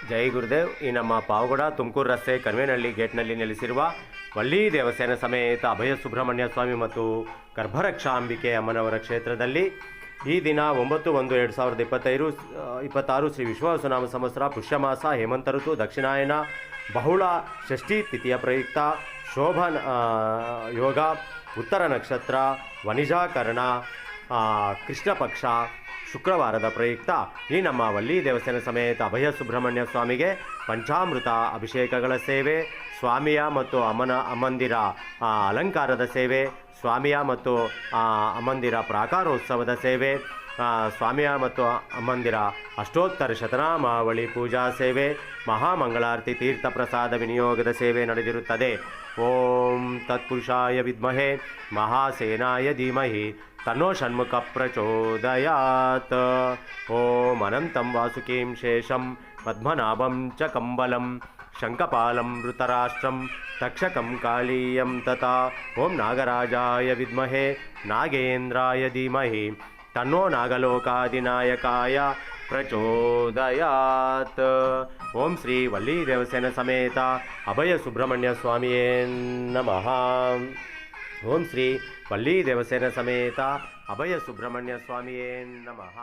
ಜೈ ಗುರುದೇವ್. ಈ ನಮ್ಮ ಪಾವಗಡ ತುಮಕೂರು ರಸ್ತೆ ಕನ್ವೇನಹಳ್ಳಿ ಗೇಟ್ನಲ್ಲಿ ನೆಲೆಸಿರುವ ವಲ್ಲಿ ದೇವಸೇನ ಸಮೇತ ಅಭಯ ಸುಬ್ರಹ್ಮಣ್ಯ ಸ್ವಾಮಿ ಮತ್ತು ಗರ್ಭರಕ್ಷಾಂಬಿಕೆ ಅಮ್ಮನವರ ಕ್ಷೇತ್ರದಲ್ಲಿ ಈ ದಿನ 9/1/2026 ಶ್ರೀ ವಿಶ್ವಾವಸುನಾಮ ಸಂವತ್ಸರ ಪುಷ್ಯಮಾಸ ಹೇಮಂತ ಋತು ದಕ್ಷಿಣಾಯನ ಬಹುಳ ಷಷ್ಠಿ ತಿಥಿಯ ಪ್ರಯುಕ್ತ ಶೋಭಾ ಯೋಗ ಉತ್ತರ ನಕ್ಷತ್ರ ವನಿಜಾಕರಣ ಕೃಷ್ಣ ಪಕ್ಷ ಶುಕ್ರವಾರದ ಪ್ರಯುಕ್ತ ಈ ನಮ್ಮ ವಲ್ಲಿ ದೇವಸ್ಥಾನ ಸಮೇತ ಅಭಯ ಸುಬ್ರಹ್ಮಣ್ಯ ಸ್ವಾಮಿಗೆ ಪಂಚಾಮೃತ ಅಭಿಷೇಕಗಳ ಸೇವೆ, ಸ್ವಾಮಿಯ ಮತ್ತು ಅಮ್ಮಂದಿರ ಅಲಂಕಾರದ ಸೇವೆ, ಸ್ವಾಮಿಯ ಮತ್ತು ಅಮ್ಮಂದಿರ ಪ್ರಾಕಾರೋತ್ಸವದ ಸೇವೆ, ಸ್ವಾಮಿಯ ಮತ್ತು ಅಮ್ಮಂದಿರ ಅಷ್ಟೋತ್ತರ ಶತನಾಮಾವಳಿ ಪೂಜಾ ಸೇವೆ, ಮಹಾಮಂಗಳಾರತಿ ತೀರ್ಥ ಪ್ರಸಾದ ವಿನಿಯೋಗದ ಸೇವೆ ನಡೆದಿರುತ್ತದೆ. ಓಂ ತತ್ಪುರುಷಾಯ ವಿದ್ಮಹೆ ಮಹಾಸೇನಾಯ ಧೀಮಹಿ ತನ್ನೋ ಷಣ್ಮುಖ ಪ್ರಚೋದಯಾತ್. ಓಂ ಅನಂತಂ ವಾಸುಕೀಂ ಶೇಷಂ ಪದ್ಮನಾಭಂ ಚ ಕಂಬಲಂ ಶಂಖಪಾಲಂ ಋತರಾಷ್ಟ್ರಂ ತಕ್ಷಕಂ ಕಾಳೀಯಂ ತಥಾ. ಓಂ ನಾಗರಾಜಾಯ ವಿದ್ಮಹೆ ನಾಗೇಂದ್ರಾಯ ಧೀಮಹಿ ತನ್ನೋ ನಾಗಲೋಕಾಧಿನಾಯಕಾಯ ಪ್ರಚೋದಯಾತ್. ಓಂ ಶ್ರೀ ವಲ್ಲಿ ದೇವಸೇನ ಸಮೇತ ಅಭಯ ಸುಬ್ರಹ್ಮಣ್ಯ ಸ್ವಾಮಿಯೇ ನಮಃ. ಓಂ ಶ್ರೀ ವಲ್ಲಿ ದೇವಸೇನ ಸಮೇತ ಅಭಯ ಸುಬ್ರಹ್ಮಣ್ಯ ಸ್ವಾಮಿಯೇ ನಮಃ.